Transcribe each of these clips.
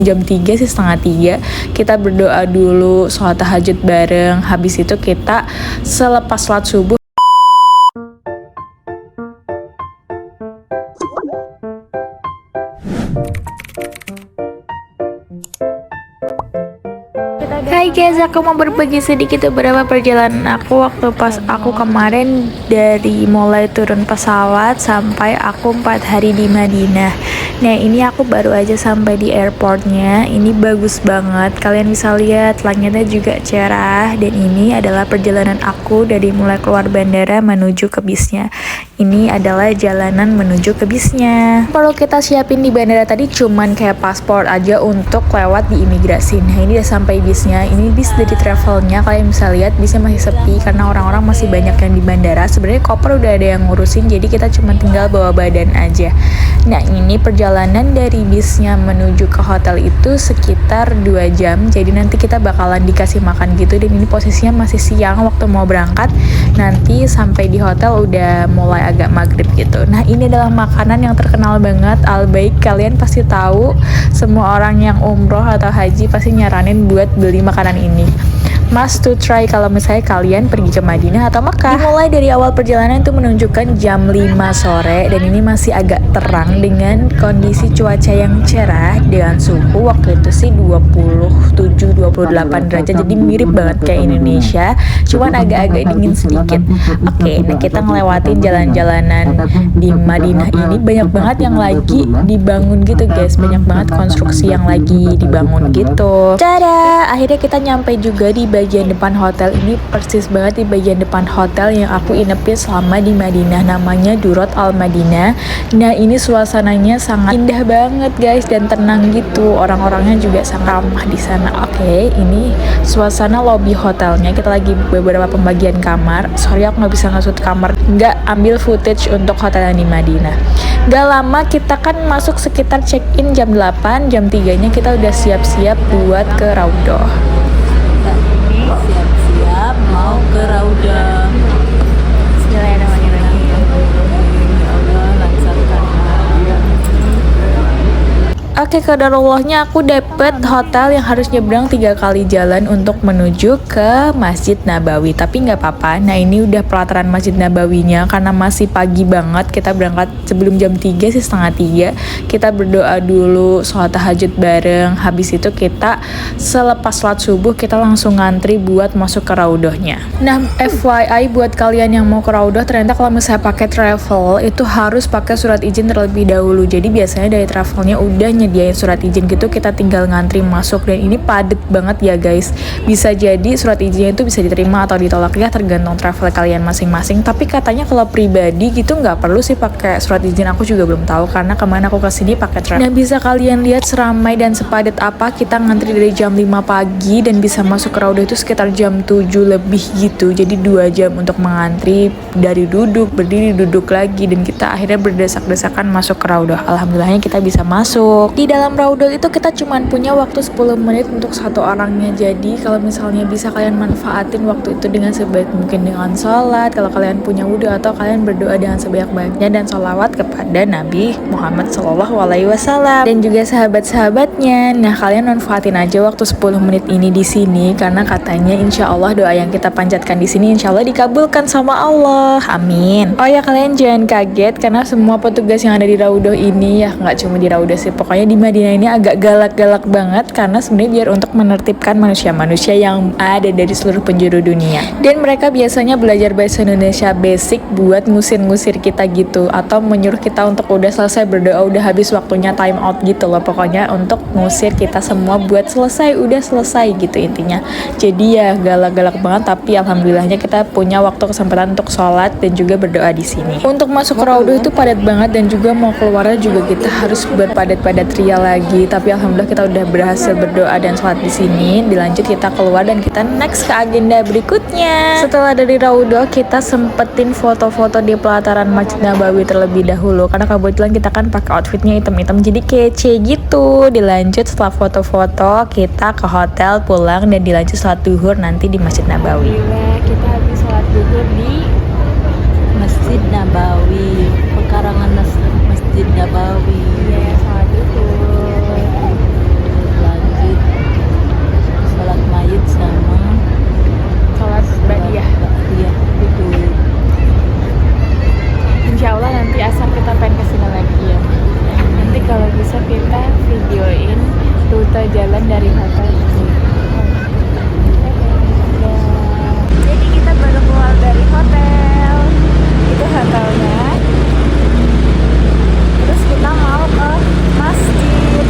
jam 3 sih, setengah 3 kita berdoa dulu, sholat tahajud bareng. Habis itu kita selepas sholat subuh Hai guys, aku mau berbagi sedikit beberapa perjalanan aku waktu pas aku kemarin dari mulai turun pesawat sampai aku 4 hari di Madinah. Nah, ini aku baru aja sampai di airportnya. Ini bagus banget, kalian bisa lihat langitnya juga cerah. Dan ini adalah perjalanan aku dari mulai keluar bandara menuju ke bisnya. Ini adalah jalanan menuju ke bisnya. Perlu kita siapin di bandara tadi cuman kayak paspor aja untuk lewat di imigrasi. Nah, ini udah sampai bisnya. Ini bis dari travelnya, kalian bisa lihat bisnya masih sepi karena orang-orang masih banyak yang di bandara. Sebenarnya koper udah ada yang ngurusin, jadi kita cuma tinggal bawa badan aja. Nah, ini perjalanan dari bisnya menuju ke hotel itu sekitar 2 jam. Jadi nanti kita bakalan dikasih makan gitu, dan ini posisinya masih siang waktu mau berangkat. Nanti sampai di hotel udah mulai agak maghrib gitu. Nah, ini adalah makanan yang terkenal banget, Al-Baik. Kalian pasti tahu, semua orang yang umroh atau haji pasti nyaranin buat beli makanan ini. Must to try kalau misalnya kalian pergi ke Madinah atau Mekah. Dimulai dari awal perjalanan itu menunjukkan jam 5 sore, dan ini masih agak terang dengan kondisi cuaca yang cerah dengan suhu waktu itu sih 27-28 derajat, jadi mirip banget kayak Indonesia, cuman agak-agak dingin sedikit. Oke, nah kita ngelewatin jalan-jalanan di Madinah ini, banyak banget yang lagi dibangun gitu guys, banyak banget konstruksi yang lagi dibangun gitu. Tada! Akhirnya kita nyampe juga di bagian depan hotel. Ini persis banget di bagian depan hotel yang aku inepin selama di Madinah, namanya Durrat Al Madinah. Nah, ini suasananya sangat indah banget guys dan tenang gitu, orang-orangnya juga sangat ramah di sana. Oke, ini suasana lobby hotelnya. Kita lagi beberapa pembagian kamar. Sorry aku nggak bisa ngasut kamar, nggak ambil footage untuk hotel yang di Madinah. Gak lama kita kan masuk sekitar check-in jam 8, jam 3 nya kita udah siap-siap buat ke Raudhah. Siap-siap mau ke Raudhah. Bismillahirrahmanirrahim. Ya Allah, lancarkan. Oke, qadarullahnya aku dapet hotel yang harus nyebrang 3 kali jalan untuk menuju ke Masjid Nabawi. Tapi nggak apa-apa. Nah, ini udah pelataran Masjid Nabawinya karena masih pagi banget. Kita berangkat sebelum jam 3 sih, setengah 3. Kita berdoa dulu, sholat tahajud bareng. Habis itu kita selepas sholat subuh kita langsung ngantri buat masuk ke Raudhahnya. Nah, FYI buat kalian yang mau ke Raudhah, ternyata kalau misalnya pakai travel itu harus pakai surat izin terlebih dahulu. Jadi biasanya dari travelnya udah nyediain surat izin gitu, kita tinggal ngantri masuk. Dan ini padet banget ya guys, bisa jadi surat izinnya itu bisa diterima atau ditolak ya, tergantung travel kalian masing-masing. Tapi katanya kalau pribadi gitu nggak perlu sih pakai surat izin. Aku juga belum tahu karena kemarin aku kesini pakai travel. Nah, bisa kalian lihat seramai dan sepadet apa. Kita ngantri dari jam 5 pagi dan bisa masuk ke Raudhah itu sekitar jam 7 lebih gitu. Jadi 2 jam untuk mengantri, dari duduk, berdiri, duduk lagi, dan kita akhirnya berdesak-desakan masuk ke Raudhah. Alhamdulillahnya kita bisa masuk. Di dalam Raudhah itu kita cuman punya waktu 10 menit untuk satu orangnya. Jadi kalau misalnya bisa kalian manfaatin waktu itu dengan sebaik mungkin dengan sholat, kalau kalian punya wudhu, atau kalian berdoa dengan sebanyak-banyaknya dan sholawat kepada Nabi Muhammad SAW dan juga sahabat-sahabatnya. Nah, kalian manfaatin aja waktu 10 menit ini di sini, karena katanya insya Allah doa yang kita panjatkan di sini insya Allah dikabulkan sama Allah. Amin. Oh ya, kalian jangan kaget karena semua petugas yang ada di Raudhah ini, ya nggak cuma di Raudhah sih, pokoknya di Madinah ini agak galak-galak banget, karena sebenarnya biar untuk menertibkan manusia-manusia yang ada dari seluruh penjuru dunia. Dan mereka biasanya belajar bahasa Indonesia basic buat ngusir-ngusir kita gitu, atau menyuruh kita untuk udah selesai berdoa, udah habis waktunya time out gitu loh. Pokoknya untuk ngusir kita semua buat selesai, udah selesai gitu intinya. Jadi ya galak-galak banget, tapi alhamdulillahnya kita punya waktu kesempatan untuk sholat dan juga berdoa di sini. Untuk masuk ke Raudhah itu padat banget, dan juga mau keluarnya juga kita harus berpadat-padat ria lagi. Tapi alhamdulillah kita udah berhasil berdoa dan sholat di sini. Dilanjut kita keluar dan kita next ke agenda berikutnya. Setelah dari Raudhah, kita sempetin foto-foto di pelataran Masjid Nabawi terlebih dahulu, karena kebetulan kita kan pakai outfitnya hitam-hitam jadi kece gitu. Dilanjut setelah foto-foto kita ke hotel, pulang, dan dilanjut sholat duhur nanti di Masjid Nabawi. Kita habis sholat duhur di Masjid Nabawi, pekarangan Masjid Nabawi. Sholat duhur. kita jalan dari hotel itu. Jadi kita baru keluar dari hotel. Itu hotelnya. Terus kita mau ke masjid.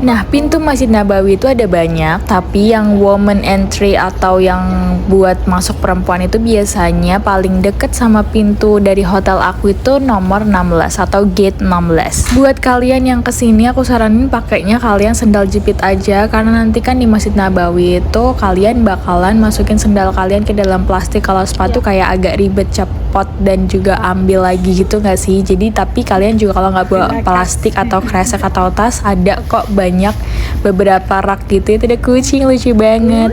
Nah, pintu Masjid Nabawi itu ada banyak, tapi yang woman entry atau yang buat masuk perempuan itu biasanya paling deket sama pintu dari hotel aku itu nomor 16 atau gate 16. Buat kalian yang kesini, aku saranin pakainya kalian sendal jepit aja, karena nanti kan di Masjid Nabawi itu kalian bakalan masukin sendal kalian ke dalam plastik. Kalau sepatu kayak agak ribet, cepot dan juga ambil lagi gitu nggak sih? Jadi tapi kalian juga kalau nggak bawa plastik atau kresek atau tas, ada kok banyak beberapa rak gitu. Itu ada kucing lucu banget.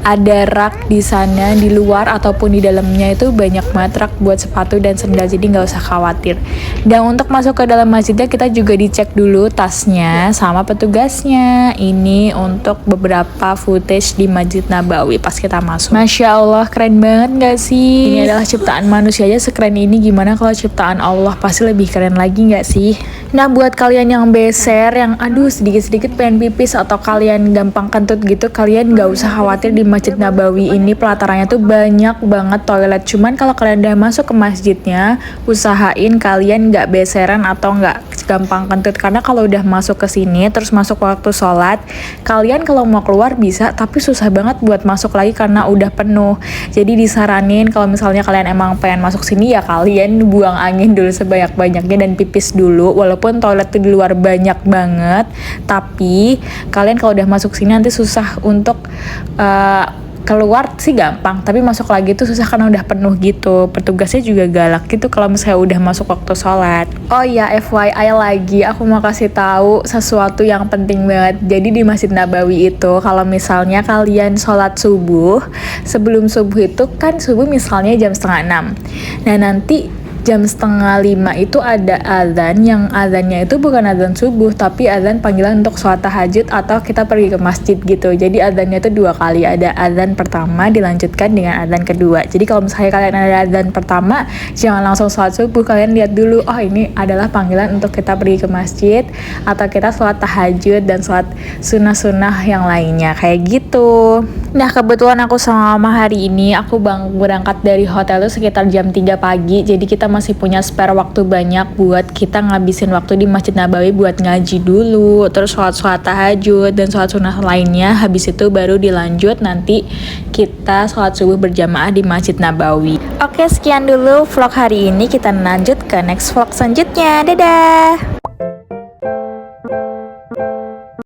Ada rak di sana di luar ataupun di dalamnya itu banyak banget rak buat sepatu dan sendal, jadi nggak usah khawatir. Dan untuk masuk ke dalam masjidnya kita juga dicek dulu tasnya sama petugasnya. Ini untuk beberapa footage di Masjid Nabawi pas kita masuk. Masya Allah, keren banget nggak sih? Ini adalah ciptaan manusia aja sekeren ini, gimana kalau ciptaan Allah pasti lebih keren lagi nggak sih? Nah, buat kalian yang beser, yang aduh sedikit-sedikit pengen pipis atau kalian gampang kentut gitu, kalian nggak usah khawatir. Di Masjid Nabawi ini pelatarannya tuh banyak banget toilet. Cuman kalau kalian udah masuk ke masjidnya, usahain kalian nggak beseran atau nggak gampang kentut, karena kalau udah masuk ke sini terus masuk waktu sholat, kalian kalau mau keluar bisa, tapi susah banget buat masuk lagi karena udah penuh. Jadi disaranin kalau misalnya kalian emang pengen masuk sini, ya kalian buang angin dulu sebanyak-banyaknya dan pipis dulu. Walaupun toilet tuh di luar banyak banget, tapi kalian kalau udah masuk sini nanti susah untuk keluar sih gampang, tapi masuk lagi tuh susah karena udah penuh gitu. Petugasnya juga galak gitu kalau misalnya udah masuk waktu sholat. Oh iya, FYI lagi, aku mau kasih tahu sesuatu yang penting banget. Jadi di Masjid Nabawi itu, kalau misalnya kalian sholat subuh, sebelum subuh itu kan subuh misalnya jam 4:30. Nah nanti jam 4:30 itu ada azan, yang azannya itu bukan azan subuh tapi azan panggilan untuk sholat tahajud atau kita pergi ke masjid gitu. Jadi azannya itu 2 kali, ada azan pertama dilanjutkan dengan azan kedua. Jadi kalau misalnya kalian ada azan pertama, jangan langsung sholat subuh, kalian lihat dulu, oh ini adalah panggilan untuk kita pergi ke masjid atau kita sholat tahajud dan sholat sunnah-sunnah yang lainnya kayak gitu. Nah kebetulan aku sama mama hari ini aku berangkat dari hotel itu sekitar jam 3 pagi, jadi kita masih punya spare waktu banyak buat kita ngabisin waktu di Masjid Nabawi buat ngaji dulu, terus sholat tahajud dan sholat sunnah lainnya. Habis itu baru dilanjut nanti kita sholat subuh berjamaah di Masjid Nabawi. Oke, sekian dulu vlog hari ini, kita lanjut ke next vlog selanjutnya. Dadah!